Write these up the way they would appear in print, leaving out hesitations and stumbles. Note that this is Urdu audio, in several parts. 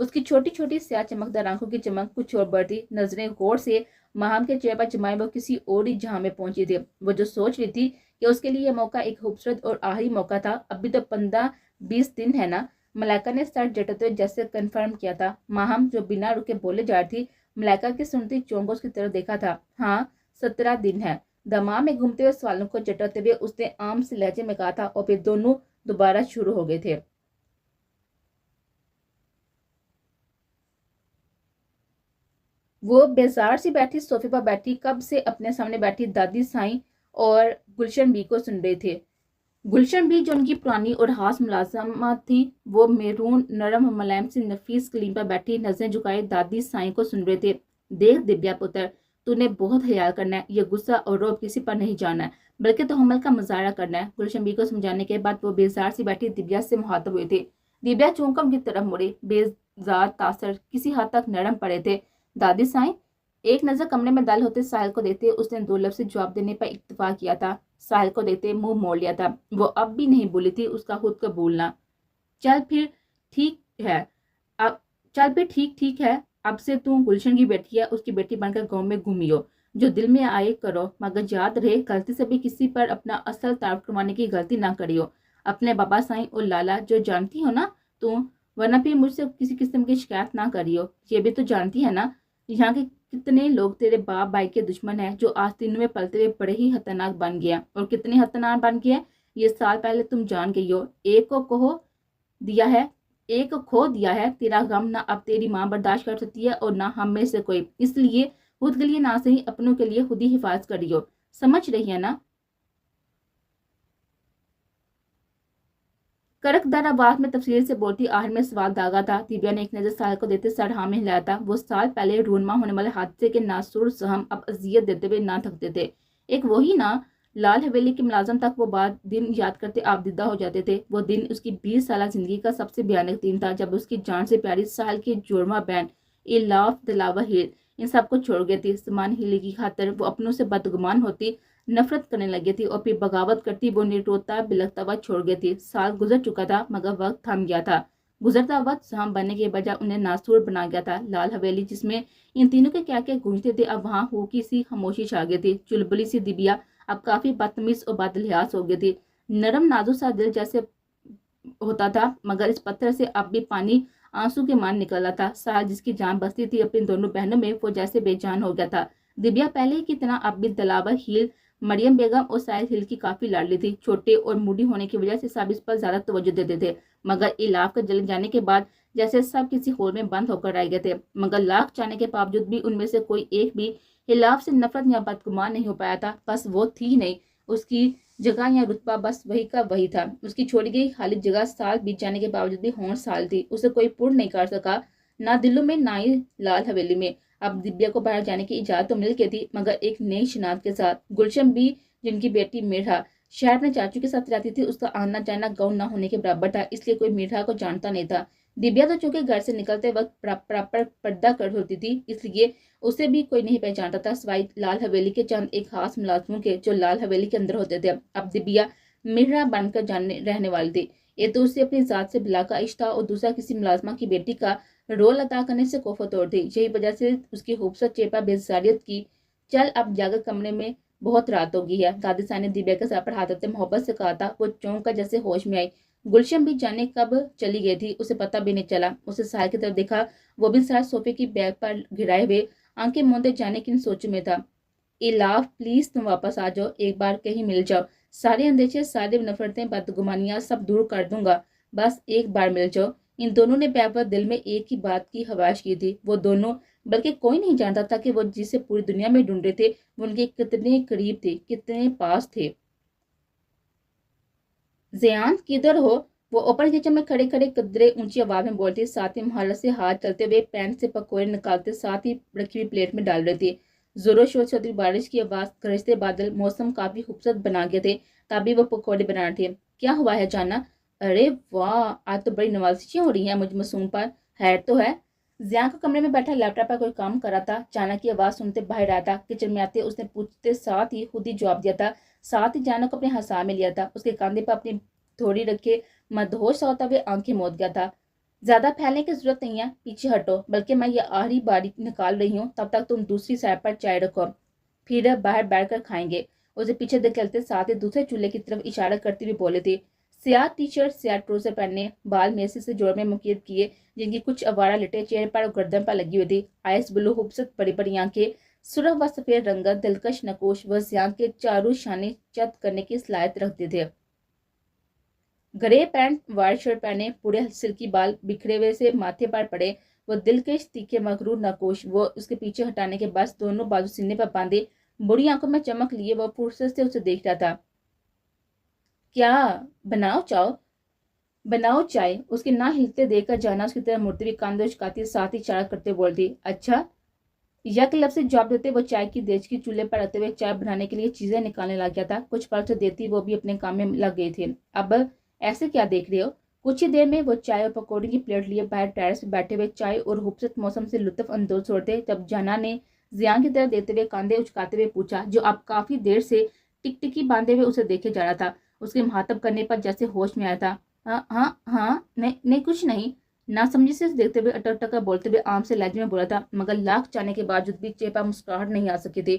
اس کی چھوٹی چھوٹی سیاہ چمکدار آنکھوں کی چمک کچھ اور بڑھتی، نظریں غور سے ماہم کے چہرے پر جمائے وہ کسی اور ہی جہاں میں پہنچی تھی۔ وہ جو سوچ رہی تھی کہ اس کے لیے یہ موقع ایک خوبصورت اور آخری موقع تھا، ابھی تو 15-20 دن ہے نا۔ ملائکہ نے سر جھٹکتے ہوئے جیسے کنفرم کیا تھا۔ ماہم جو بنا رکے بولے جا رہی تھی، ملائکہ کی سنتی چونکوں کی طرف دیکھا تھا۔ ہاں 17 دن ہے۔ دماغ میں گھومتے ہوئے سوالوں کو جٹاتے ہوئے اس نے عام سے لہجے میں کہا تھا، اور پھر دونوں دوبارہ شروع ہو گئے تھے۔ وہ بیزار سی بیٹھی صوفے پر بیٹھی کب سے اپنے سامنے بیٹھی دادی سائیں اور گلشن بی کو سن رہے تھے۔ گلشن بھی جو ان کی پرانی اور خاص ملازمت تھی، وہ میرون نرم و ملائم سے نفیس کلیم پر بیٹھی نظریں جھکائے دادی سائیں کو سن رہے تھے۔ دیکھ دبیا پتر، تو نے بہت خیال کرنا ہے، یہ غصہ اور روب کسی پر نہیں جانا ہے بلکہ تحمل کا مظاہرہ کرنا ہے۔ گلشن بی کو سمجھانے کے بعد وہ بیزار سی بیٹھی دبیا سے مخاطب ہوئے تھے۔ دبیا چونک ان کی طرف مڑی، بیزار تاثر کسی حد تک نرم پڑے تھے۔ دادی سائیں، ایک نظر کمرے میں دل ہوتے ساحل کو دیکھتے اس نے 2 لفظ سے جواب دینے پر اکتفا کیا تھا۔ ساحل کو دیکھتے منہ موڑ لیا تھا۔ وہ اب بھی نہیں بولی تھی، اس کا خود کو بولنا۔ چل پھر ٹھیک ہے اب ٹھیک ہے، اب سے تو گلشن کی بیٹی ہے، اس کی بیٹی بن کر گاؤں میں گھومی ہو، جو دل میں آئے کرو، مگر یاد رہے غلطی سے بھی کسی پر اپنا اصل تعارف کروانے کی غلطی نہ کری ہو۔ اپنے بابا سائیں اور لالا جو جانتی ہو نا تو، ورنہ پھر مجھ سے کسی قسم کی شکایت نہ کری ہو۔ یہ بھی تو جانتی ہے نا یہاں کے کتنے لوگ تیرے باپ بھائی کے دشمن ہیں، جو آج دنوں میں پلتے ہوئے بڑے ہی خطرناک بن گیا، اور کتنے خطرناک بن گیا یہ سال پہلے تم جان گئی ہو۔ ایک کو کھو دیا ہے، تیرا غم نہ اب تیری ماں برداشت کر سکتی ہے اور نہ ہم میں سے کوئی، اس لیے خود کے لیے نہ صحیح اپنوں کے لیے خود ہی حفاظت کری ہو، سمجھ رہی ہے نا؟ کرک دار آواز میں تفصیل سے بولتی، آخر میں سوال داغا تھا۔ دبیا نے ایک نظر ساحل کو دیتے سر ہاں میں ہلایا تھا۔ وہ سال پہلے رونما ہونے والے حادثے کے ناسور سہم اب اذیت دیتے ہوئے نہ تھکتے تھے۔ ایک وہی نا لال حویلی کے ملازم تک وہ بعد دن یاد کرتے آپ دیدہ ہو جاتے تھے۔ وہ دن اس کی 20 سالہ زندگی کا سب سے بھیانک دن تھا، جب اس کی جان سے پیاری ساحل کی جوڑواں بہن الاف دلاور ہیل ان سب کو چھوڑ گئی تھی۔ سامان ہیلی کی خاطر وہ اپنوں سے بدگمان ہوتی، نفرت کرنے لگی تھی، اور پھر بغاوت کرتی وہ انہیں روتا بلکتا ہوا چھوڑ گئی تھی۔ سال گزر چکا تھا مگر وقت تھم گیا تھا۔ گزرتا وقت سہم بننے کے بجائے انہیں ناسور بنا گیا تھا۔ لال حویلی جس میں ان تینوں کے کیا گونجتے تھے، اب وہاں ہوکی سی خاموشی چھا گئی تھی۔ چلبلی سی دبیا اب کافی بدتمیز اور بدلحاظ ہو گئی تھی۔ نرم نازک سا دل جیسے ہوتا تھا، مگر اس پتھر سے اب بھی پانی آنسو کے مان نکل رہا تھا۔ سال جس کی جان بستی تھی اپنی دونوں بہنوں میں، وہ جیسے بے جان ہو گیا تھا۔ دبیا پہلے کی طرح اب بھی دلاور ہیل، مریم بیگم اور سائل ہل کی کافی لاڈلی تھی۔ چھوٹے اور موڈی ہونے کی وجہ سے سب اس پر زیادہ توجہ دیتے تھے، مگر الاف کے جل جانے کے بعد جیسے سب کسی ہول میں بند ہو کر رہ گئے تھے۔ مگر لاکھ چاہنے کے باوجود بھی ان میں سے کوئی ایک بھی الاف سے نفرت یا بدگمان نہیں ہو پایا تھا۔ بس وہ تھی نہیں، اس کی جگہ یا رتبہ بس وہی کا وہی تھا۔ اس کی چھوڑی گئی خالی جگہ سال بیت جانے کے باوجود بھی ہون سال تھی، اسے کوئی پر نہیں کر سکا، نہ دلوں میں نہ ہی لال حویلی میں۔ اب دبیا کو باہر جانے کی اجازت تو مل گئی تھی، مگر ایک نئی شناخت کے ساتھ۔ گلشن بھی جن کی بیٹی میرھا شہر میں چاچو کے ساتھ رہتی تھی، اس کا آنا جانا گاؤں نہ ہونے کے برابر تھا، اس لیے کوئی میرھا کو جانتا نہیں تھا۔ دبیا تو چونکہ گھر سے نکلتے وقت پراپر پردہ کر ہوتی تھی، اس لیے اسے بھی کوئی نہیں پہچانتا تھا سوائے لال حویلی کے چند ایک خاص ملازموں کے، جو لال حویلی کے اندر ہوتے تھے۔ اب دبیا میرھا بن کر رہنے والی تھی۔ ایک تو اسے اپنی ذات سے بلا کا عشق تھا، اور دوسرا کسی ملازمہ کی بیٹی کا رول ادا کرنے سے کوفت اور تھی۔ یہی وجہ سے اس کی خوبصورت چہرہ بیزاریت کی۔ چل اب جا کر کمرے میں، بہت رات ہو گئی ہے، دادی سائیں نے دبیا کے سر پر ہاتھ رکھتے محبت سے کہا تھا۔ وہ چونک کر جیسے ہوش میں آئی۔ گلشن بھی جانے کب چلی گئی تھی، اسے پتہ بھی نہیں چلا۔ اسے ساحل کی طرف دیکھا، وہ بھی سر صوفے کی بیگ پر گرائے ہوئے آنکھیں موندے جانے کن سوچوں میں تھا۔ الاف پلیز تم واپس آ جاؤ، ایک بار کہیں مل جاؤ، سارے اندیشے، سارے نفرتیں، بدگمانیاں سب دور کر دوں گا، بس ایک بار مل جاؤ۔ ان دونوں نے بیک دل میں ایک ہی بات کی خواہش کی تھی۔ وہ دونوں، بلکہ کوئی نہیں جانتا تھا کہ وہ جسے پوری دنیا میں ڈھونڈ رہے تھے، وہ ان کے کتنے قریب تھے، کتنے پاس تھے۔ زیان کدھر ہو؟ وہ اوپن کچن میں کھڑے کھڑے قدرے اونچی آواز میں بولتی، ساتھ ہی مہارت سے ہاتھ چلتے ہوئے پین سے پکوڑے نکالتے ساتھ ہی رکھی ہوئی پلیٹ میں ڈال رہی تھی۔ زور و شور سے ہوتی بارش کی آواز، گرجتے بادل موسم کافی خوبصورت بنا گئے تھے، تبھی وہ پکوڑے بنا رہے تھے۔ کیا ہوا ہے جانا؟ ارے واہ، آج تو بڑی نوازشیں ہو رہی ہیں مجھ معصوم پر، خیر تو ہے؟ زیان کو کمرے میں بیٹھا لیپ ٹاپ پر کوئی کام کر رہا تھا۔ جانا کی آواز سنتے باہر آیا تھا۔ کچن میں آتے اس نے پوچھتے ساتھ ہی خود ہی جواب دیا تھا، ساتھ ہی جانا کو اپنے ہسا میں لیا تھا۔ اس کے کاندھے پر اپنی تھوڑی رکھے مدہوش سا ہوتا ہوئے آنکھیں موند گیا تھا۔ زیادہ پھیلنے کی ضرورت نہیں ہے، پیچھے ہٹو، بلکہ میں یہ آخری باری نکال رہی ہوں، تب تک تم دوسری سائڈ پر چائے رکھو، پھر باہر بیٹھ کر کھائیں گے۔ اسے پیچھے دھکیلتے ساتھ ہی دوسرے چولہے کی طرف اشارہ کرتے ہوئے بولے تھے۔ سیاہ ٹی شرٹ، سیاہ ٹروزر پہنے، بال میسی سے جوڑ میں مکیت کیے، جن کی کچھ آوارہ لٹیں چہرے پر اور گردن پر لگی ہوئی تھی، آئس بلو خوبصورت بڑی بڑی آنکھیں، سرخ و سفید رنگت، دلکش نقوش، وہ زیان کے چاروں شانے چت کرنے کی صلاحیت رکھتے تھے۔ گرے پینٹ، وائٹ شرٹ پہنے، پورے سلکی بال بکھرے ہوئے سے ماتھے پر پڑے، وہ دلکش تیکھے مغرور نقوش، وہ اس کے پیچھے ہٹانے کے بعد دونوں بازو سینے پر باندھے بڑی آنکھوں میں چمک لیے وہ فرصت سے اسے دیکھ رہا تھا۔ کیا بناؤ چاؤ؟ بناؤ چائے، اس کے نہ ہلتے دیکھ کر جانا اس کی طرح مڑتے ہوئے کاندھے اچکاتی ساتھ ہی اشارہ کرتے بولتی، اچھا۔ یک لفظ سے جواب دیتے وہ چائے کی دیچ کی چولہے پر رکھتے ہوئے چائے بنانے کے لیے چیزیں نکالنے لگ گیا تھا۔ کچھ پل سے دیتی وہ بھی اپنے کام میں لگ گئے تھے۔ اب ایسے کیا دیکھ رہے ہو؟ کچھ ہی دیر میں وہ چائے اور پکوڑے کی پلیٹ لیے باہر ٹیرس پہ بیٹھے ہوئے چائے اور خوبصورت موسم سے لطف اندوز ہوتے جب جانا نے زیان کی طرف دیتے ہوئے کاندھے اچکاتے ہوئے پوچھا، جو اب کافی دیر سے ٹک ٹکی باندھے ہوئے اسے دیکھے جا رہا تھا۔ اس کے مخاطب کرنے پر جیسے ہوش میں آیا تھا۔ ہاں ہاں ہاں، نہیں کچھ نہیں، نہ سمجھی سے دیکھتے ہوئے اٹک ٹکا بولتے ہوئے عام سے لہجے میں بولا تھا، مگر لاکھ چاہنے کے باوجود بھی چہرے پر مسکراہٹ نہیں آ سکی تھی۔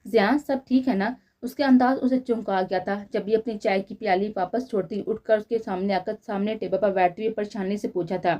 زیان سب ٹھیک ہے نا؟ اس کے انداز اسے چونکا گیا تھا جب بھی اپنی چائے کی پیالی واپس چھوڑتی اٹھ کر اس کے سامنے آ کر سامنے ٹیبل پر بیٹھتے ہوئے پریشانی سے پوچھا تھا۔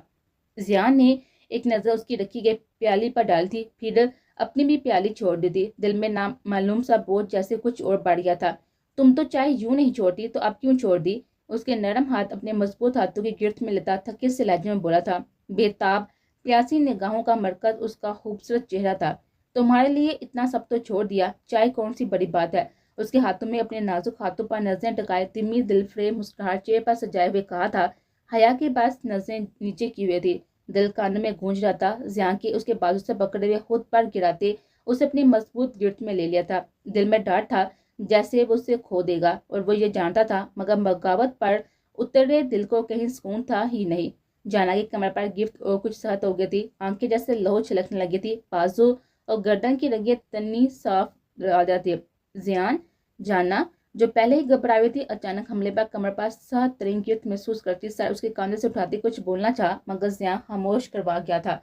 زیان نے ایک نظر اس کی رکھی گئی پیالی پر ڈال تھی، پھر اپنی بھی پیالی چھوڑ دی تھی۔ دل میں نامعلوم سا بوجھ جیسے کچھ اور بڑھ گیا تھا۔ تم تو چائے یوں نہیں چھوڑتی تو اب کیوں چھوڑ دی؟ اس کے نرم ہاتھ اپنے مضبوط ہاتھوں کی گرفت میں لیتا تھکے سے لہجے میں بولا تھا۔ بےتاب پیاسی نگاہوں کا مرکز اس کا خوبصورت چہرہ تھا۔ تمہارے لیے اتنا سب تو چھوڑ دیا، چائے کون سی بڑی بات ہے؟ اس کے ہاتھوں میں اپنے نازک ہاتھوں پر نظریں ٹکائے دمی دل فریب مسکراہٹ چہرے پر سجائے ہوئے کہا تھا۔ حیا کے باعث نظریں نیچے کی ہوئی تھی، دل کانوں میں گونج رہا تھا۔ زیان کے اس کے بازو سے پکڑے ہوئے خود پر گراتے اسے اپنی مضبوط گرفت میں لے لیا تھا۔ دل میں ڈر تھا جیسے وہ اسے کھو دے گا، اور وہ یہ جانتا تھا مگر بغاوت پر اترے دل کو کہیں سکون تھا ہی نہیں۔ جانا کی کمر پر گرفت اور کچھ سخت ہو گئی تھی، آنکھیں جیسے لہو چھلکنے لگی تھی، بازو اور گردن کی رگیں تنی صاف رہا تھی۔ زیان، جانا جو پہلے ہی گھبرائی ہوئی تھی، اچانک حملے پر کمر پر سخت ترین گرفت محسوس کرتی سر اس کے کاندھے سے اٹھاتی کچھ بولنا چاہا مگر زیان خاموش کروا گیا تھا۔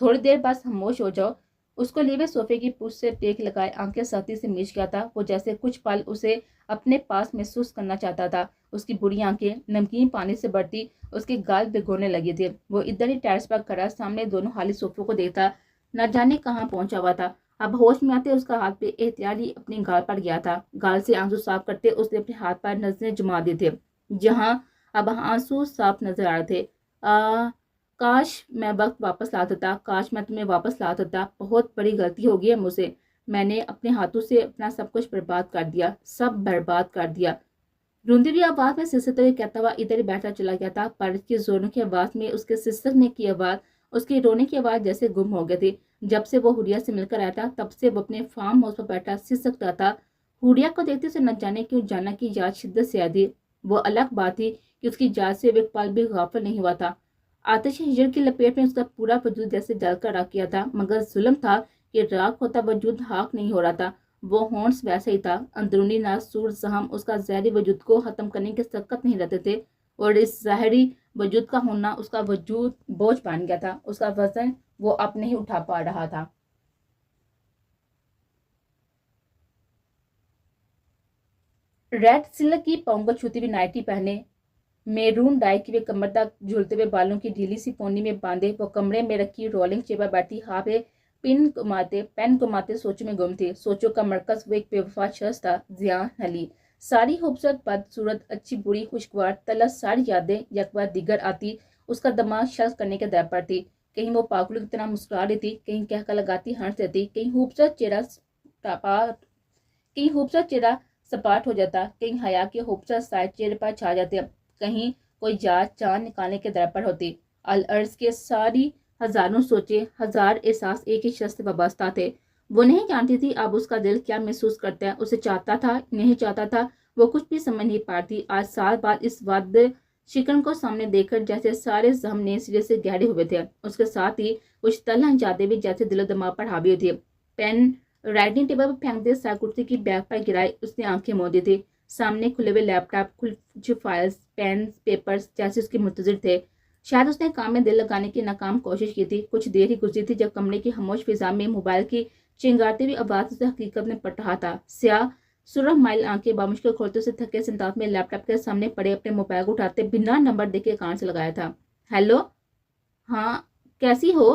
تھوڑی دیر بعد خاموش ہو جاؤ، اس کو لیے صوفے کی پشت سے ٹیک لگائے آنکھیں سختی سے میچ گیا تھا۔ وہ جیسے کچھ پل اسے اپنے پاس محسوس کرنا چاہتا تھا۔ اس کی بڑی آنکھیں نمکین پانی سے بڑھتی اس کے گال بھگونے لگے تھے۔ وہ ادھر ہی ٹیرس پر کھڑا سامنے دونوں خالی صوفوں کو دیکھتا نہ جانے کہاں پہنچا ہوا تھا۔ اب ہوش میں آتے اس کا ہاتھ بے احتیاط ہی اپنی گال پر گیا تھا۔ گال سے آنسو صاف کرتے اس نے اپنے ہاتھ پر نظریں جما دی تھے جہاں اب آنسو صاف نظر آ رہے تھے۔ کاش میں وقت واپس لاتا تھا، کاش میں تمہیں واپس لاتا تھا، بہت بڑی غلطی ہو گئی ہے مجھ سے، میں نے اپنے ہاتھوں سے اپنا سب کچھ برباد کر دیا، سب برباد کر دیا۔ روندی ہوئی آواز میں سسکتے ہوئے کہتا ہوا ادھر ہی بیٹھا چلا گیا تھا، پر اس کی زوروں کی آواز میں اس کے سسکنے کی آواز، اس کے رونے کی آواز جیسے گم ہو گئی تھی۔ جب سے وہ حوریہ سے مل کر آیا تھا تب سے وہ اپنے فارم ہاؤس پر بیٹھا سسکتا تھا۔ حوریہ کو دیکھتے سے نہ جانے کیوں جانا کی یاد شدت سے آئی تھی۔ وہ الگ بات تھی کہ اس کی یاد سے وہ ایک پل بھی غافل نہیں ہوا تھا۔ آتش ہجر کی لپیٹ میں اس کا پورا وجود جیسے جل کر راکھ کیا تھا، مگر ظلم تھا کہ راکھ ہوتا وجود خاک نہیں ہو رہا تھا۔ وہ ہونس ویسے ہی تھا، اندرونی ناسور زخم اس کا زہری وجود کو ختم کرنے کے سقت نہیں رہتے تھے، اور اس زہری وجود کا ہونا اس کا وجود بوجھ بن گیا تھا، اس کا وزن وہ اب نہیں اٹھا پا رہا تھا۔ ریڈ سلک کی پاؤں کو چھوتی ہوئی نائٹی پہنے، میرون ڈائی کی ہوئے کمر تک جھولتے ہوئے بالوں کی ڈھیلی سی پونی میں باندھے وہ کمرے میں رکھی رولنگ چیئر پر بیٹھی ہاتھ پین کماتے سوچوں میں گم تھی۔ سوچوں کا مرکز وہ ایک بے وفا شخص تھا، زیان نلی۔ ساری خوبصورت بدصورت اچھی بری خوشگوار طلعت ساری یادیں یک بعد دیگر آتی اس کا دماغ شلق کرنے کے در پر تھی۔ کہیں وہ پاگلوں کی طرح مسکرا رہی تھی، کہیں کہکا لگاتی ہنس دیتی، کہیں خوبصورت چہرہ سپاٹ ہو جاتا، کہیں حیا کے خوبصورت سائے چہرے پر چھا جاتے، کہیں کوئی یاد چاند نکالنے کے در پر ہوتی۔ العرض کے ساری ہزاروں سوچے، ہزار احساس ایک ہی شخص سے وابستہ تھے۔ وہ نہیں جانتی تھی اب اس کا دل کیا محسوس کرتا ہے، اسے چاہتا تھا نہیں چاہتا تھا، وہ کچھ بھی سمجھ نہیں پاتی۔ آج سال بعد اس وعدہ شکن کو سامنے دیکھ کر جیسے سارے زخم نئے سرے سے گہرے ہوئے تھے، اس کے ساتھ ہی کچھ تلخ یادیں بھی جیسے دل و دماغ پر حاوی ہوئی تھی۔ پین رائٹنگ ٹیبل پر پھینک دے سر کرسی کی بیگ پر گرائی اس نے آنکھیں موندی تھی۔ سامنے کھلے ہوئے لیپ ٹاپ، کچھ فائلز، پینز، پیپرز جیسے اس کے منتظر تھے۔ شاید اس نے کام میں دل لگانے کی ناکام کوشش کی تھی۔ کچھ دیر ہی گزری تھی جب کمرے کی خاموش فضا میں موبائل کی چنگاڑتی ہوئی آواز اسے حقیقت میں پڑ رہا تھا۔ سیاہ سرخ مائل آنکھیں بامشکل کھولتے اسے تھکے سے انداز میں لیپ ٹاپ کے سامنے پڑے اپنے موبائل کو اٹھاتے بنا نمبر دیکھے کان سے لگایا تھا۔ ہیلو، ہاں کیسی ہو،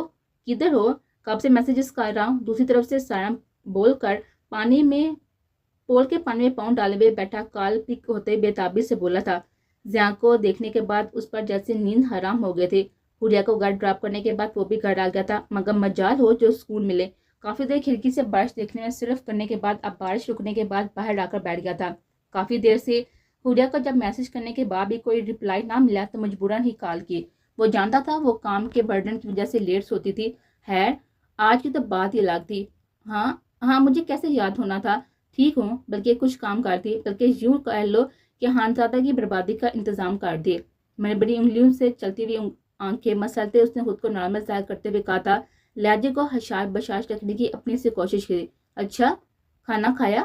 کدھر ہو، کب سے میسیجز کر رہا ہوں۔ دوسری طرف سے سائرہ بول کر پانی میں پاؤں ڈالے ہوئے بیٹھا کال پک ہوتے بےتابی سے بولا تھا۔ زیاں کو دیکھنے کے بعد اس پر جیسے نیند حرام ہو گئے تھے۔ حوریہ کو گھر ڈراپ کرنے کے بعد وہ بھی گھر آ گیا تھا، مگر مجال ہو جو سکون ملے۔ کافی دیر کھڑکی سے بارش دیکھنے میں صرف کرنے کے بعد اب بارش رکنے کے بعد باہر آ کر بیٹھ گیا تھا۔ کافی دیر سے حوریہ کو جب میسج کرنے کے بعد بھی کوئی رپلائی نہ ملا تو مجبوراً ہی کال کی۔ وہ جانتا تھا وہ کام کے برڈن کی وجہ سے لیٹ سوتی تھی۔ خیر آج کی تو بات ہی الگ تھی۔ ہاں مجھے کیسے یاد ہونا تھا، ٹھیک ہوں، بلکہ کچھ کام کرتی، بلکہ یوں کہہ لو کہ خانزادہ کی بربادی کا انتظام کر دے۔ میں نے بڑی انگلیوں سے چلتی ہوئی آنکھیں مسلتے اس نے خود کو نارمل ظاہر کرتے ہوئے کہا تھا۔ لہجے کو حشاش بشاش رکھنے کی اپنی سے کوشش کی۔ اچھا کھانا کھایا؟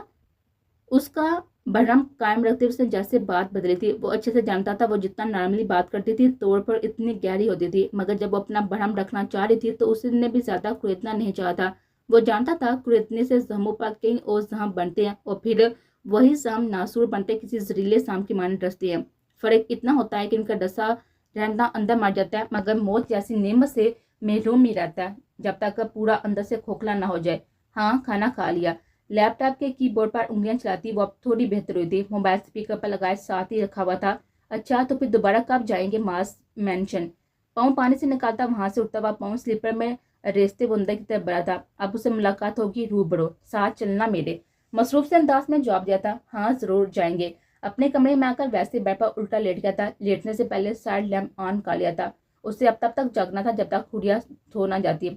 اس کا بھرم قائم رکھتے ہوئے اس نے جیسے بات بدلی تھی۔ وہ اچھے سے جانتا تھا وہ جتنا نارملی بات کرتی تھی طور پر اتنی گہری ہوتی تھی، مگر جب وہ اپنا بھرم رکھنا چاہ رہی تھی تو اس نے بھی زیادہ کریتنا نہیں چاہا تھا۔ وہ جانتا تھا کریتنے سے زہموں پر کئی اور زہم بنتے ہیں اور پھر وہی زہم ناسور بنتے کسی زہریلے سام کی مانند ڈستے ہیں۔ فرق اتنا ہوتا ہے کہ ان کا ڈسا رہنا اندر مر جاتا ہے، مگر موت جیسی نعمت سے محروم ہی رہتا ہے جب تک پورا اندر سے کھوکھلا نہ ہو جائے۔ ہاں کھانا کھا لیا۔ لیپ ٹاپ کے کی بورڈ پر انگلیاں چلاتی وہ اب تھوڑی بہتر ہوئی تھی۔ موبائل اسپیکر پر لگائے ساتھ ہی رکھا ہوا تھا۔ اچھا تو پھر دوبارہ کب جائیں گے ماس مینشن؟ پاؤں پانی سے نکالتا وہاں سے اٹھتا ہوا پاؤں سلیپر میں ریستے وہ اندر کی طرف بڑھا تھا۔ اب اسے ملاقات ہوگی روبرو، ساتھ چلنا میرے؟ مصروف سے انداز میں جواب دیا تھا۔ ہاں ضرور جائیں گے۔ اپنے کمرے میں آ کر ویسے بیڈ پر الٹا لیٹ گیا تھا۔ لیٹنے سے پہلے سائڈ لیمپ آن کر لیا تھا۔ اسے اب تک جاگنا تھا جب تک حوریہ سو نہ جاتی۔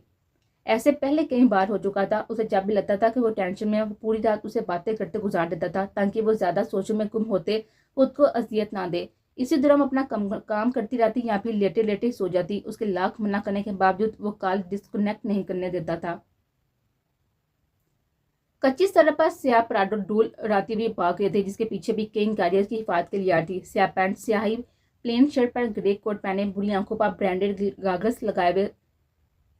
ایسے پہلے کئی بار ہو چکا تھا۔ اسے جب بھی لگتا تھا کہ وہ ٹینشن میں وہ پوری رات اسے باتیں کرتے گزار دیتا تھا تاکہ وہ زیادہ سوچوں میں گم ہوتے خود کو اذیت نہ دے۔ اسی دوران اپنا کام کرتی رہتی یا پھر لیٹے لیٹے سو جاتی۔ اس کے لاکھ منع کرنے کے باوجود وہ کال ڈسکنیکٹ نہیں کرنے دیتا تھا۔ کچی سڑک پر سیاہ پراڈو ڈول اڑاتی ہوئی بھاگ رہے تھے جس کے پیچھے بھی کئی گاڑیاں اس کی حفاظت کے لیے آ تھی۔ سیاہ پینٹ، سیاہی پلین شرٹ پر گرے کوٹ پہنے، بری آنکھوں پر برانڈیڈ گاگلس لگائے ہوئے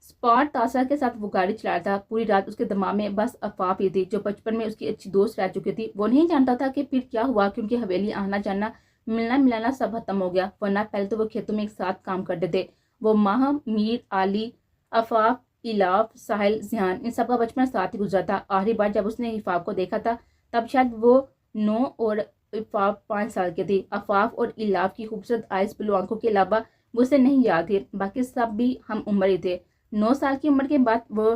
اسپاٹ تاثر کے ساتھ وہ گاڑی چلا رہا تھا۔ پوری رات اس کے دماغ میں بس افواف ہی تھی جو بچپن میں اس کی اچھی دوست رہ چکی تھی۔ وہ نہیں جانتا تھا کہ پھر کیا ہوا، کیونکہ حویلی آنا جانا ملنا ملانا سب ختم ہو گیا، ورنہ پہلے تو وہ کھیتوں میں ایک ساتھ کام کرتے تھے۔ وہ ماہ، میر، علی، افاف، الاف، ساحل، ذیان، ان سب کا بچپن ساتھ ہی گزرا تھا۔ آخری بار جب اس نے افاف کو دیکھا تھا تب شاید وہ 9 اور افاف 5 سال کی تھی۔ افاف اور الاف کی خوبصورت آئس بلو آنکھوں کے علاوہ وہ اسے نہیں یاد تھی، باقی سب بھی ہم عمر ہی تھے۔ 9 سال کی عمر کے بعد وہ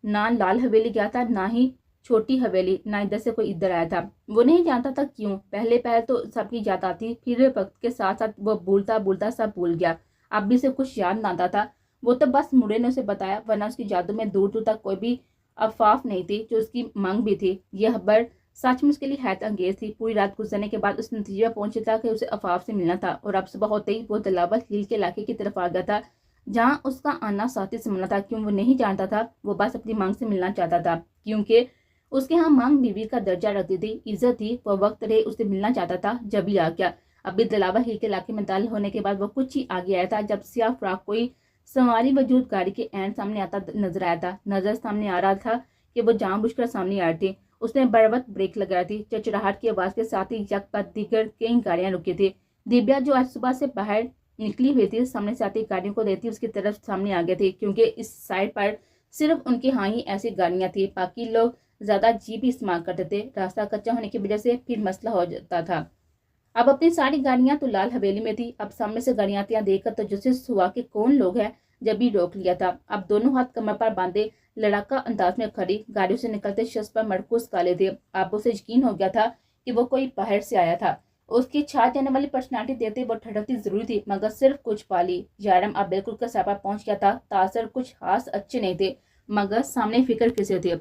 نہ لال حویلی گیا تھا، نہ ہی چھوٹی حویلی، نہ ادھر سے کوئی ادھر آیا تھا۔ وہ نہیں جانتا تھا کیوں۔ پہلے تو سب کی یاد آتی، پھر وقت کے ساتھ ساتھ وہ بھولتا سب بھول گیا۔ اب بھی اسے کچھ یاد نہ آتا تھا۔ وہ تو بس موڑے نے اسے بتایا، ورنہ اس کی یادوں میں دور دور تک کوئی بھی افاف نہیں تھی جو اس کی مانگ بھی تھی۔ یہ خبر سچ میں اس کے لیے حیرت انگیز تھی۔ پوری رات گزرنے کے بعد اس نتیجے پر پہنچا تھا کہ اسے افاف سے ملنا تھا، اور اب صبح ہوتے ہی وہ دلاور ہیل کے علاقے کی طرف آ گیا تھا جہاں اس کا آنا ساتھی سے ملنا تھا۔ کیوں وہ نہیں جانتا تھا، وہ بس اپنی مانگ سے ملنا چاہتا تھا، کیونکہ اس کے ہاں مانگ بیوی کا درجہ رکھتی تھی، عزت تھی۔ وہ وقت رہے اسے ملنا چاہتا تھا، جب ہی آ گیا۔ ابھی دلاور ہیل کے علاقے میں داخل ہونے کے بعد وہ کچھ ہی آگے آیا تھا جب سیاہ فراق کوئی سواری وجود گاڑی کے عین سامنے آتا نظر آیا تھا۔ نظر سامنے آ رہا تھا کہ وہ جان بوجھ کر سامنے آ رہی تھی۔ اس نے بروقت بریک لگائی تھی۔ چچراہٹ کی آواز کے ساتھ ہی یک بعد دیگر کئی گاڑیاں رکی تھی۔ دیبیا جو آج صبح سے باہر نکلی ہوئی تھی سامنے سے آتی گاڑیوں کو دیکھتی اس کی طرف سامنے آ گئی تھی، کیونکہ اس سائڈ پر صرف ان کے ہاں ہی ایسی گاڑیاں تھی، باقی لوگ زیادہ جیپ ہی استعمال کرتے تھے۔ راستہ کچا ہونے کی وجہ سے پھر مسئلہ ہو جاتا تھا۔ اب اپنی ساری گاڑیاں تو لال حویلی میں تھی۔ اب سامنے سے گاڑیاں آتی دیکھ کر تجسس ہوا کہ کون لوگ ہیں، جب بھی روک لیا تھا۔ اب دونوں ہاتھ کمر پر باندھے لڑاکا انداز میں کھڑی گاڑیوں سے نکلتے شخص پر مرکوز کالے تھے۔ اب اسے یقین ہو گیا تھا کہ وہ کوئی باہر سے آیا تھا۔ اس کی چھا جانے والی پرسنالٹی دیتے وہ ٹھڑکتی ضروری تھی، مگر صرف کچھ پالی۔ یارم اب بالکل کسا پر پہنچ گیا تھا۔ تاثر کچھ خاص اچھے نہیں تھے، مگر سامنے فکر کسے تھے؟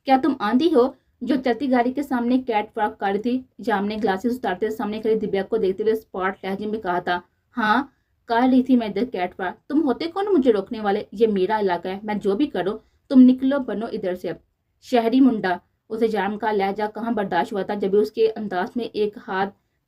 کیا تم آندھی ہو؟ جو چلتی گاڑی کے سامنے کیٹ واک کر رہی تھی، جام نے گلاسز اتارتے سامنے کھڑی دیبیا کو دیکھتے ہوئے اسپاٹ لہجے میں کہا تھا۔ ہاں کر رہی تھی میں ادھر کیٹ واک۔ تم ہوتے کون مجھے روکنے والے؟ یہ میرا علاقہ ہے، میں جو بھی کروں تم نکلو بنو ادھر سے۔ شہری منڈا، اسے جام کا لہجہ کہاں برداشت ہوا تھا جب اس کے انداز میں ایک ہاتھ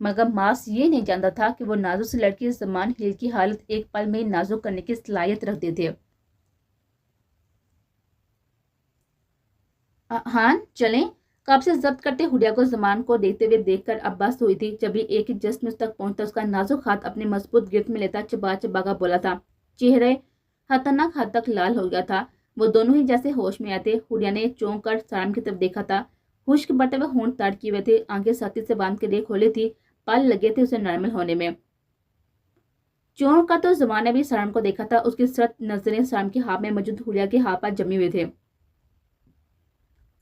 مگر ماس یہ نہیں جانتا تھا کہ وہ نازک سی لڑکی زمان ہل کی حالت ایک پل میں نازک کرنے کی صلاحیت رکھتے تھے۔ ہاں چلیں۔ قبض سے ضبط کرتے حلیہ کو زمان کو دیکھتے ہوئے دیکھ کر اب بس ہوئی تھی، جب یہ ایک ہی جسم اس تک پہنچتا اس کا نازک ہاتھ اپنے مضبوط گرفت میں لیتا چبا چبا کر بولا تھا۔ چہرے خطرناک حد تک لال ہو گیا تھا، وہ دونوں ہی جیسے ہوش میں آئے تھے۔ حلیہ نے چونک کر سارم کی طرف دیکھا تھا، خشک بڑھتے ہوئے ہونٹ تاڑ کیے ہوئے تھے، آنکھیں سختی سے باندھ کے دیکھ کھولی تھی، پل لگے تھے اسے نارمل ہونے میں۔ چونک کا تو زمان نے بھی سارم کو دیکھا تھا، اس کی سرد نظریں سارم کے ہاتھ میں موجود حلیہ کے ہاتھ پر جمی ہوئے تھے۔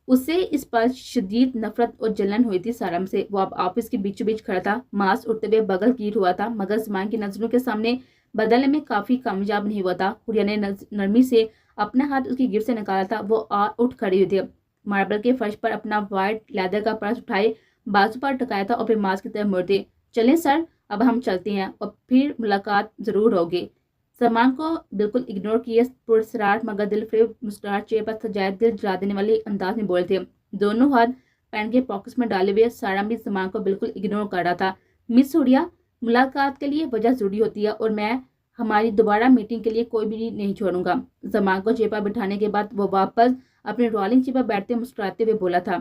اسے اس پر شدید نفرت اور جلن ہوئی تھی سارم سے۔ وہ اب آفس کے بیچوں بیچ کھڑا تھا، ماس اٹھتے ہوئے بغل گیر ہوا تھا، مگر زمان کی نظروں کے سامنے بدلنے میں کافی کامیاب نہیں ہوا تھا۔ حلیہ نے نرمی سے اپنا ہاتھ اس کی گرفت سے نکالا تھا، وہ اٹھ کھڑی ہوئی تھی، ماربل کے فرش پر اپنا وائٹ لیدر کا پرس اٹھائے بازو پر ٹکایا تھا اور پھر ماس کی طرف مڑ دی۔ چلیں سر، اب ہم چلتے ہیں اور پھر ملاقات ضرور ہوگی۔ زمان کو بالکل اگنور کیے پرسرار مگر دل فریب مسکراہٹ چہرے پر سجائے دل جلا دینے والے انداز میں بولے تھے، دونوں ہاتھ پینٹ کے پاکٹس میں ڈالے ہوئے۔ سارم بھی زمان کو بالکل اگنور کر رہا تھا۔ مس حلیہ، ملاقات کے لیے وجہ ضروری ہوتی ہے اور میں ہماری دوبارہ میٹنگ کے لیے کوئی بھی نہیں چھوڑوں گا۔ زمان کو چیئر پر بٹھانے کے بعد وہ واپس اپنے رولنگ چیئر پر بیٹھتے مسکراتے ہوئے بولا تھا۔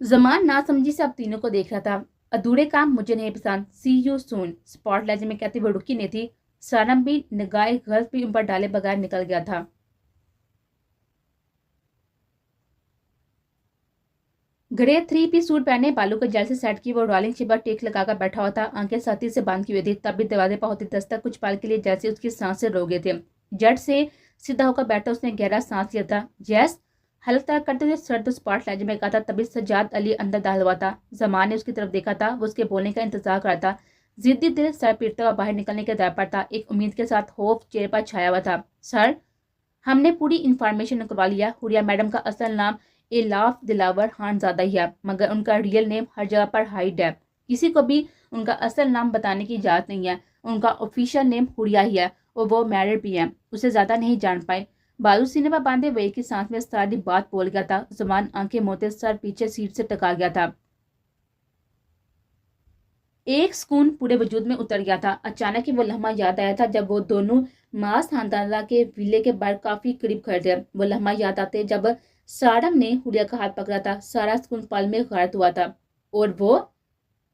زمان ناسمجھی سے اب تینوں کو دیکھ رہا تھا۔ ادھورے کام مجھے نہیں پسند، سی یو سون، اسپاٹ لہجے میں کہتے وہ رکی نہیں تھی۔ سارم بھی نگاہ غرض بھی ان پر ڈالے بغیر نکل گیا تھا۔ گھڑے 3 پیس سوٹ پہنے، بالوں کو جیل سے سیٹ کی، وہ رولنگ چیئر پر ٹیک لگا کر بیٹھا ہوا تھا، آنکھیں سختی سے بند کی ہوئی تھی، تب بھی دروازے پر ہوتی دستک کچھ پل کے لیے جیسے اس کی سانسیں رو گئے تھے۔ جٹ سے سیدھا ہو کر بیٹھا اس نے گہرا سانس لیا تھا۔ یس، حلق ترک کرتے ہوئے سرد و اسپاٹ لہجے میں کہا تھا، تبھی سجاد علی اندر داخل ہوا تھا۔ زمان نے اس کی طرف دیکھا تھا، وہ اس کے بولنے کا انتظار کر رہا تھا، ضدی دل سر پیٹتا ہوا باہر نکلنے کے در پر تھا، ایک امید کے ساتھ خوف چہرے پر چھایا ہوا تھا۔ سر، ہم نے پوری انفارمیشن نکلوا لیا۔ حلیہ میڈم کا اصل نام الاف دلاور خان زادہ ہی ہے، مگر ان کا ریئل نیم ہر جگہ پر ہائڈ ہے، کسی کو بھی ان کا اصل نام بتانے کی اجازت نہیں ہے۔ ان کا آفیشیل نیم حلیہ ہی ہے اور وہ میرڈ بھی ہیں، اسے زیادہ نہیں جان پائے۔ بازو سینے پر باندھے وہ ایک ہی سانس میں ساری بات بول گیا تھا۔ زمان آنکھیں موتے سر پیچھے سیٹ سے ٹکا گیا تھا، ایک سکون پورے وجود میں اتر گیا تھا۔ اچانک ہی وہ لمحہ یاد آیا تھا جب وہ دونوں ماس خاندانہ کے ویلے کے باہر کافی قریب کھڑے تھے۔ وہ لمحہ یاد آتے جب سارم نے حلیہ کا ہاتھ پکڑا تھا، سارا سکون پل میں غارت ہوا تھا۔ اور وہ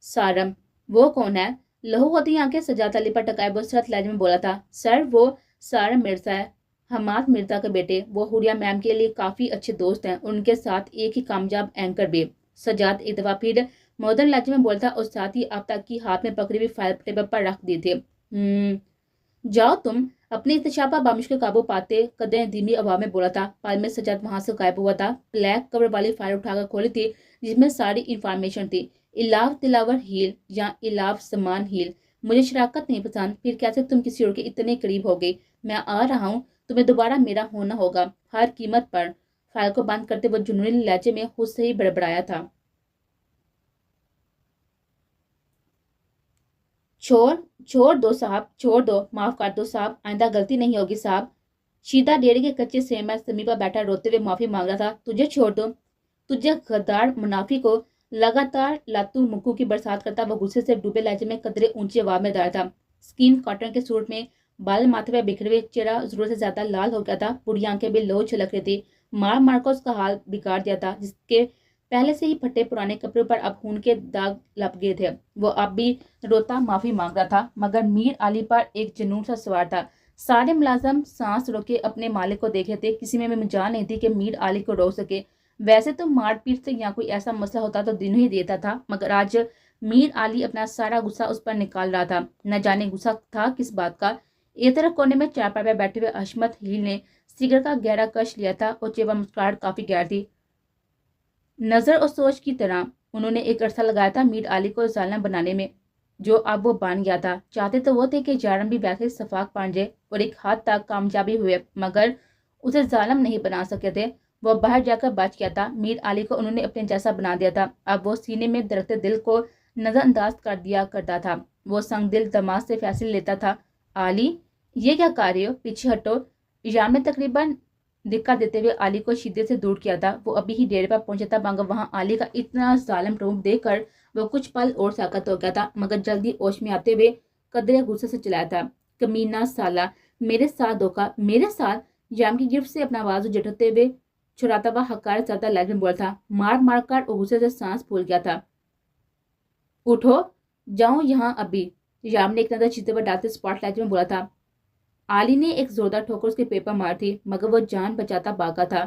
سارم، وہ کون ہے؟ لہو ہوتی آنکھیں سجاد علی پر ٹکائے وہ سخت لہجے میں بولا تھا، سر وہ سارم مرزا ہے، حماد مرزا کے بیٹے، وہ حلیہ میم کے لیے کافی اچھے دوست ہیں، ان کے ساتھ ایک ہی کامیاب اینکر بھی۔ سجاد ایک دفعہ پھر مودرن لہجے میں بولتا اور ساتھ ہی اب تک کی ہاتھ میں پکڑی ہوئی فائل ٹیبل پر رکھ دی تھے۔ جاؤ تم، اپنی ارتشافہ بامشکل قابو پاتے قدریں دھیمی آواز میں بولا تھا۔ پل میں سجاد وہاں سے غائب ہوا تھا، بلیک کور والی فائل اٹھا کر کھولی تھی جس میں ساری انفارمیشن تھی۔ الاف دلاور ہیل یا الاف زمان ہیل، مجھے شراکت نہیں پسند، پھر کیسے تم کسی اور کے اتنے قریب ہو گئی؟ میں آ رہا ہوں، تمہیں دوبارہ میرا ہونا ہوگا، ہر قیمت پر۔ فائل کو بند کرتے وہ جنونی لہجے میں خود سے ہی بڑبڑایا تھا، چھوڑ دو صاحب، چھوڑ دو، معاف کر دو صاحب، آئندہ غلطی نہیں ہوگی صاحب۔ شیدہ ڈیڑھ کے کچے سیر میں زمین پر بیٹھا روتے ہوئے معافی مانگ رہا تھا۔ تجھے چھوڑ دو، تجھے غدار منافی کو لگاتار لاتو مکو کی برسات کرتا وہ غصے سے ڈوبے لہجے میں قدرے اونچی آواز میں دار تھا۔ سکین کاٹن کے سوٹ میں بال ماتھے پہ بکھرے ہوئے، چہرہ ضرورت سے زیادہ لال ہو گیا تھا، بڑی آنکھیں بھی لہو چھلک رہی تھی، مار مار کر اس کا حال بگاڑ دیا تھا، جس کے پہلے سے ہی پھٹے پرانے کپڑوں پر اب خون کے داغ لپ گئے تھے۔ وہ اب بھی روتا معافی مانگ رہا تھا، مگر میر علی پر ایک جنون سا سوار تھا۔ سارے ملازم سانس روکے اپنے مالک کو دیکھ رہے تھے، کسی میں مجال نہیں تھی کہ میر علی کو روک سکے۔ ویسے تو مار پیٹ سے یا کوئی ایسا مسئلہ ہوتا تو دنوں ہی دیتا تھا، مگر آج میر علی اپنا سارا غصہ اس پر نکال رہا تھا، نہ جانے غصہ تھا کس بات کا۔ ایک طرف کونے میں چارپائی پہ بیٹھے ہوئے حشمت ہیل نے سگریٹ کا گہرا کش لیا تھا اور چہرہ مسکراہٹ کافی گہر تھی، نظر اور سوچ کی طرح۔ انہوں نے ایک عرصہ لگایا تھا میر علی کو ظالم بنانے میں، جو اب وہ بن گیا تھا۔ چاہتے تو وہ تھے کہ جارم بھی ویسے صفاق پان جائے اور ایک حد تک کامیابی ہوئے، مگر اسے ظالم نہیں بنا سکے تھے۔ وہ باہر جا کر بچ گیا تھا، میر علی کو انہوں نے اپنے جیسا بنا دیا تھا، اب وہ سینے میں درخت دل کو نظر انداز کر دیا کرتا تھا۔ وہ سنگ دل دماغ سے فیصلے لیتا تھا، علی یہ کیا کر رہے ہو، پیچھے ہٹو۔ ایام نے تقریباً دھکا دیتے ہوئے علی کو شدت سے دور کیا تھا۔ وہ ابھی ہی ڈیرے پر پہنچا تھا مگر وہاں علی کا اتنا ظالم روپ دیکھ کر وہ کچھ پل اور ساکت ہو گیا تھا، مگر جلدی ہوش میں آتے ہوئے قدرے غصے سے چلایا تھا۔ کمینہ سالہ، میرے ساتھ دھوکا، میرے ساتھ! جام کی گرفت سے اپنا بازو جھٹکتے ہوئے چھڑاتا ہوا حقارت زدہ لہجے میں بولا تھا۔ مار مار کر وہ غصے سے سانس پھول گیا تھا۔ اٹھو، جاؤں یہاں ابھی، یام نے ایک نظر چیتے پر ڈالتے اسپاٹ لہجے میں بولا تھا۔ علی نے ایک زوردار ٹھوکر اس کے پیٹ پر مار تھی، مگر وہ جان بچاتا بھاگا تھا۔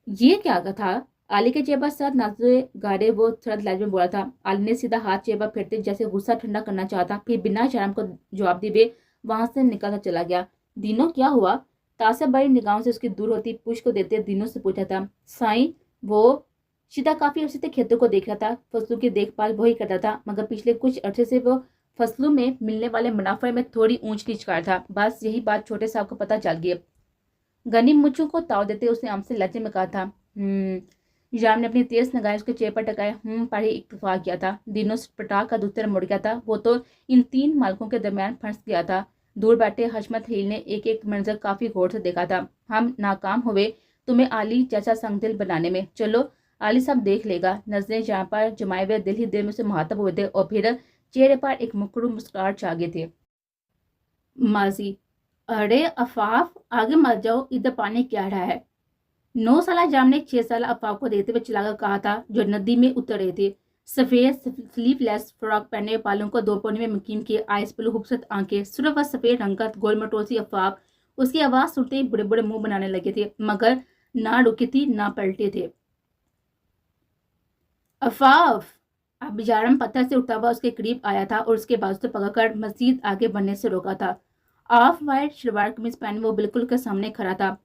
یہ کیا تھا؟ علی کے چہرے پر سخت نازے گاڑے وہ سرد لہجے میں بولا تھا۔ علی نے سیدھا ہاتھ چہرے پر پھیرتے جیسے غصہ ٹھنڈا کرنا چاہتا، پھر بنا شرم کو جواب دیے وہاں سے نکلتا چلا گیا۔ دینو کیا ہوا؟ تاسا بڑی نگاہوں سے اس کی دور ہوتی پوچھ کو دیتے دینو سے پوچھا تھا۔ سائیں، وہ شیتا کافی عرصے سے کھیتوں کو دیکھ رہا تھا، فصلوں کی دیکھ بھال وہی کرتا تھا، مگر پچھلے کچھ عرصے سے وہ فصلوں میں ملنے والے منافع میں تھوڑی اونچ نیچ کر تھا۔ بس یہی بات چھوٹے صاحب کو پتہ چل گئی۔ غنی مچھوں کو تاؤ دیتے اس نے ہم سے لہجے میں کہا تھا۔ یام نے اپنی تیز نگاہیں اس کے چہرے پر ٹکائے پر ہی اکتفا کیا تھا۔ دینوں پٹا کا دوسری طرف مڑ گیا تھا۔ وہ تو ان تین مالکوں کے درمیان پھنس گیا تھا۔ دور بیٹھے حشمت ہیل نے ایک ایک منظر کافی غور سے دیکھا تھا۔ ہم ناکام ہوئے تمہیں علی جیسا سنگ دل بنانے میں، چلو علی سب دیکھ لے گا۔ نظریں یہاں پر جمائے ہوئے دل ہی دل میں سے مخاطب ہوئے تھے اور پھر چہرے پر ایک مکرو مسکراہٹ چھا گئی تھی۔ ماضی، ارے عفاف آگے مت جاؤ، ادھر پانی کیا رہا ہے؟ 9 سالہ جام نے 6 سالہ عفاف کو دیکھتے ہوئے چلا کر کہا تھا، جو ندی میں اتر رہے تھے۔ سفید سلیو لیس فراک پہنے بالوں کو دو پونے میں مکین کیے، آئس بلو خوبصورت آنکھیں، سرخ و سفید رنگت گول مٹوسی عفاف اس کی آواز سنتے ہی بڑے بڑے منہ بنانے لگے تھے، مگر نہ رکی تھی نہ پلٹے تھے۔ عفاف! اب یارم پتھر سے اٹھتا ہوا اس کے قریب آیا تھا اور اس کے بازو سے پکڑ کر مزید آگے بڑھنے سے روکا تھا۔ آف وائٹ شلوار قمیض پہنے وہ بالکل کے سامنے کھڑا تھا۔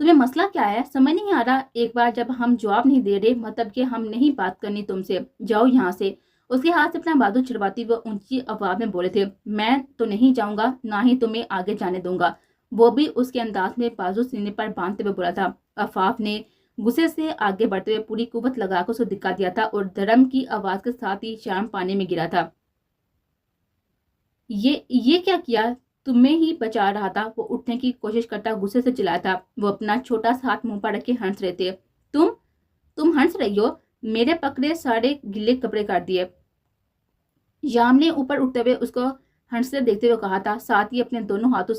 تمہیں مسئلہ کیا ہے؟ سمجھ نہیں آ رہا؟ ایک بار جب ہم جواب نہیں دے رہے مطلب کہ ہم نہیں بات کرنی تم سے، جاؤ یہاں سے۔ اس کے ہاتھ سے اپنا بازو چھڑواتی وہ اونچی آواز میں بولے تھے۔ میں تو نہیں جاؤں گا، نہ ہی تمہیں آگے جانے دوں گا، وہ بھی اس کے انداز میں بازو سینے پر باندھتے ہوئے بولا تھا۔ عفاف نے غصے سے آگے بڑھتے ہوئے پوری قوت لگا کر اسے دھکا دیا تھا اور دھرم کی آواز کے ساتھ ہی شام پانی میں گرا تھا۔ یہ کیا کیا؟ تمہیں ہی بچا رہا تھا، وہ اٹھنے کی کوشش کرتا غصے سے چلایا تھا۔ وہ اپنا چھوٹا سا ہاتھ منہ پر رکھے ہنس رہے تھے۔ تم ہنس رہی ہو؟ میرے پکڑے سارے گلے کپڑے کر دیے۔ یام نے اوپر اٹھتے ہوئے اس کو ہنستے دیکھتے ہوئے کہا تھا، ساتھ ہی اپنے دونوں ہاتھوں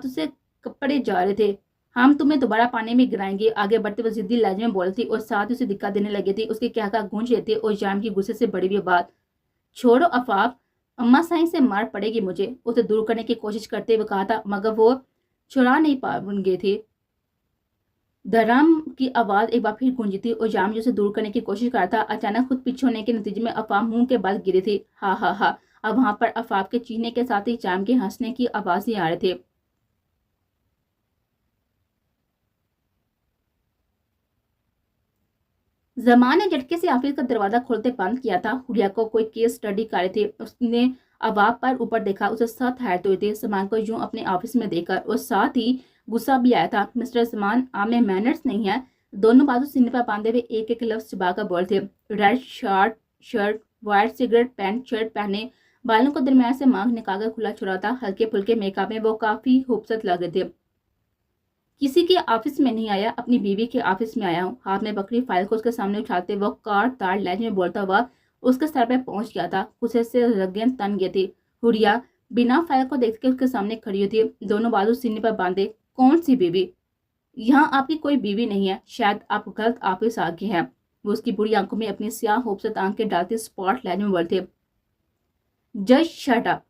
سے کپڑے جا رہے تھے۔ ہم تمہیں دوبارہ پانی میں گرائیں گے، آگے بڑھتے ہوئے ضدی لہجے میں بول تھی اور ساتھ ہی اسے دھکا دینے لگے تھے۔ اس کے کہا گونج رہے تھے اور یام کی غصے سے بڑی ہوئی بات۔ چھوڑو عفاف، اماں سائیں سے مار پڑے گی مجھے، اسے دور کرنے کی کوشش کرتے ہوئے کہا تھا، مگر وہ چھڑا نہیں پا گئے تھے۔ دھرم کی آواز ایک بار پھر گونجی تھی اور یام جو اسے دور کرنے کی کوشش کر رہا تھا، اچانک خود پیچھے ہونے کے نتیجے میں عفاف منہ کے بل گرے تھے۔ ہا ہا ہا! اب وہاں پر عفاف کے چیخنے کے ساتھ ہی یام کے ہنسنے کی آواز ہی آ رہے تھے۔ زمان نے جھٹکے سے آفس کا دروازہ کھولتے بند کیا تھا۔ حریہ کو کوئی کیس اسٹڈی کر رہے تھے۔ اس نے عواب پر اوپر دیکھا، اسے سخت حیرت ہوئی تھی زمان کو یوں اپنے آفس میں دیکھ کر، اور ساتھ ہی غصہ بھی آیا تھا۔ مسٹر زمان، آپ میں مینرز نہیں ہے؟ دونوں بازو سینے پر باندھے ہوئے ایک ایک لفظ چبا کر بول تھے۔ Red shirt, white cigarette pant shirt پہنے، بالوں کو درمیان سے مانگ نکال کر کھلا چھوڑا تھا، ہلکے پھلکے میک اپ میں وہ کافی خوبصورت لگ رہے تھے۔ کسی کے آفس میں نہیں آیا، اپنی بیوی کے آفس میں آیا ہوں۔ ہاتھ میں پکڑی فائل کو اس کے سامنے اٹھاتے وہ کار تار لہجے میں بولتا ہوا اس کے سر پہ پہنچ گیا تھا۔ غصے سے رگیں تن گئی تھی۔ حریہ بنا فائل کو دیکھ کے اس کے سامنے کھڑی ہوئی تھی، دونوں بازو سینے پر باندھے۔ کون سی بیوی؟ یہاں آپ کی کوئی بیوی نہیں ہے، شاید آپ غلط آفس آ گئے ہیں۔ وہ اس کی بری آنکھوں میں اپنی سیاہ خوبصورت آنکھیں ڈالتے اسپاٹ لہجے میں بولتے۔ Just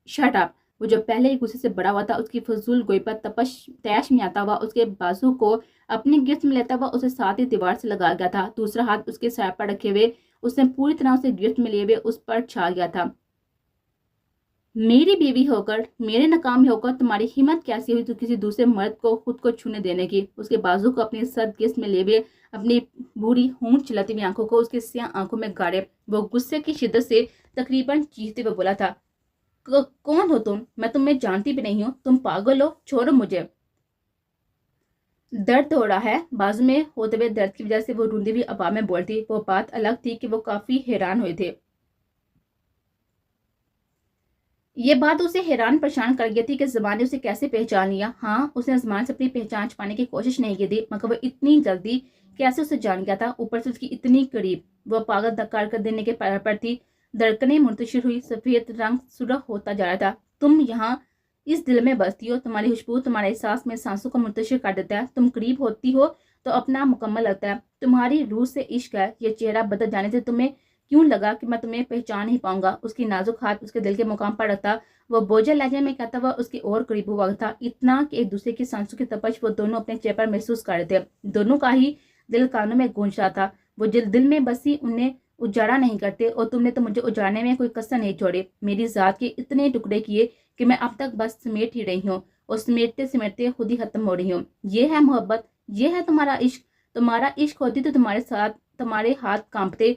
shut up! وہ جو پہلے ہی غصے سے بڑا ہوا تھا، اس کی فضول گوئی پر تیش میں آتا ہوا اس کے بازو کو اپنی گرفت میں لیتا ہوا اسے ساتھ ہی دیوار سے لگا گیا تھا۔ دوسرا ہاتھ اس کے سر پر رکھے ہوئے اس نے پوری طرح اسے گرفت میں لیے ہوئے اس پر چھا گیا تھا۔ میری بیوی ہو کر، میرے ناکام ہو کر تمہاری ہمت کیسی ہوئی تو کسی دوسرے مرد کو خود کو چھونے دینے کی؟ اس کے بازو کو اپنی سخت گرفت میں لیے ہوئے اپنی بھوری ہونٹ چلاتی ہوئی آنکھوں کو اس کے سیاہ آنکھوں میں گاڑے وہ غصے کی شدت سے تقریباً چیختے ہوئے بولا تھا، کون ہو تم؟ میں تمہیں جانتی بھی نہیں ہوں، تم پاگل ہو، چھوڑو مجھے۔ درد ہو رہا ہے؟ بازو میں ہوتے ہوئے درد کی وجہ سے وہ روندی ہوئی آواز میں بولتی۔ وہ بات الگ تھی کہ وہ کافی حیران ہوئے تھے۔ یہ بات اسے حیران پریشان کر گئی تھی کہ زمان نے اسے کیسے پہچان لیا۔ ہاں، اس نے زمان سے اپنی پہچان چھپانے کی کوشش نہیں کی تھی، مگر وہ اتنی جلدی کیسے اسے جان گیا تھا، اوپر سے اس کی اتنی قریب۔ وہ پاگل دکار کر دینے کے پر تھی، دھڑکنیں منتشر ہوئی، سفید رنگ سرخ ہوتا جا رہا تھا۔ تم یہاں اس دل میں بستی ہو، تمہاری خوشبو تمہارے احساس میں سانسوں کو منتشر کر دیتا ہے، تم قریب ہوتی ہو تو اپنا مکمل لگتا ہے، تمہاری روح سے عشق ہے۔ یہ چہرہ بدل جانے سے تمہیں کیوں لگا کہ میں تمہیں پہچان نہیں پاؤں گا؟ اس کی نازک ہاتھ اس کے دل کے مقام پر رکھتا، وہ بوجھل لہجے میں کہتا ہوا اس کے اور قریب ہوا تھا، اتنا کہ ایک دوسرے کی سانسوں کی تپش وہ دونوں اپنے چہرے پر محسوس کر رہے تھے۔ دونوں کا ہی دل کانوں میں گونج رہا تھا، وہ دل میں بسی انہیں اجاڑا نہیں کرتے، اور تم نے تو مجھے اجاڑنے میں کوئی کسر نہیں چھوڑی، میری ذات کے اتنے ٹکڑے کیے کہ میں اب تک بس سمیٹ ہی رہی ہوں، اور سمیٹتے سمیٹتے خود ہی ختم ہو رہی ہوں۔ یہ ہے محبت، یہ ہے تمہارا عشق۔ تمہارا عشق ہوتی تو تمہارے ہاتھ کانپتے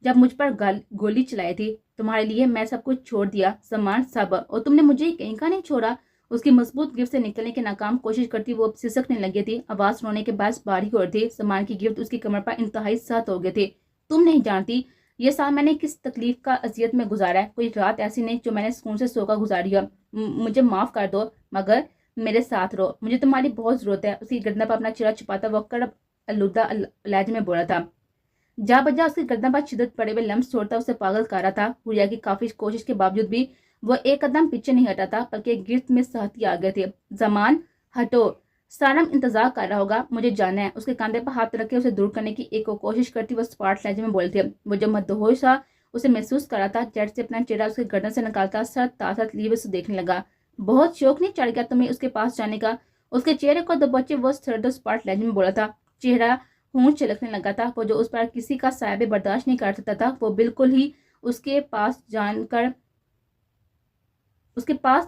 جب مجھ پر گولی چلائی تھی، تمہارے لیے میں سب کچھ چھوڑ دیا، سامان سب، اور تم نے مجھے کہیں کا نہیں چھوڑا۔ اس کی مضبوط گرفت سے نکلنے کی ناکام کوشش کرتی وہ اب سسکنے لگی تھی، آواز رونے کے باعث باریک ہو رہی تھی، سامان کی گرفت اس کی کمر پر انتہائی سخت ہو گئے تھے۔ تم نہیں جانتی یہ سال میں نے کس تکلیف کا اذیت میں گزارا ہے، کوئی رات ایسی نہیں جو میں نے سکون سے سو کر گزاری ہو۔ مجھے معاف کر دو، مگر میرے ساتھ رہو، مجھے تمہاری بہت ضرورت ہے۔ اس کی گردن پر اپنا چہرہ چھپاتا وہ کرب آلودہ لہجے میں بولا تھا۔ جا بجا اس کی گردن پر شدت پڑے ہوئے لمس چھوڑتا اسے پاگل کر رہا تھا۔ ہوریا کی کافی کوشش کے باوجود بھی وہ ایک قدم پیچھے نہیں ہٹا تھا، بلکہ گرفت میں سختی آ گئے تھے۔ زمان، ہٹو، سارم انتظار کر رہا ہوگا، مجھے جانا ہے۔ اس کے کاندھے پر ہاتھ رکھ کے اسے دور کرنے کی ایک اور کوشش کرتی وہ سپاٹ لہجے میں بولے تھے۔ وہ جو مدہوش سا اسے محسوس کر رہا تھا، جٹ سے اپنا چہرہ اس کے گردن سے نکالتا سر تاثر لیے اسے دیکھنے لگا۔ بہت شوق نہیں چڑھ گیا تمہیں اس کے پاس جانے کا؟ اس کے چہرے کو دبوچے وہ سرد و سپاٹ لہجے میں بولا تھا۔ چہرہ ہونٹ چھلکنے لگا تھا، وہ جو اس پر کسی کا سایہ بھی برداشت نہیں کر سکتا تھا، وہ بالکل ہی اس کے پاس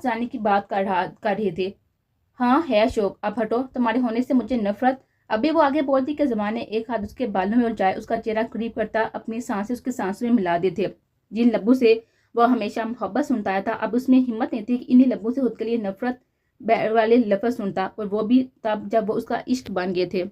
جانے کی بات کر رہی تھی۔ ہاں ہے شوق، اب ہٹو، تمہارے ہونے سے مجھے نفرت۔ ابھی وہ آگے بولتی کہ زمان نے ایک ہاتھ اس کے بالوں میں الجھائے، اس کا چہرہ قریب کرتا اپنی سانسیں اس کی سانسوں میں ملا دی تھے، جن لبوں سے وہ ہمیشہ محبت سنتا آیا تھا۔ اب اس میں ہمت نہیں تھی کہ انہی لبوں سے خود کے لیے نفرت والے لفظ سنتا، اور وہ بھی تب جب وہ اس کا عشق بن گئے تھے۔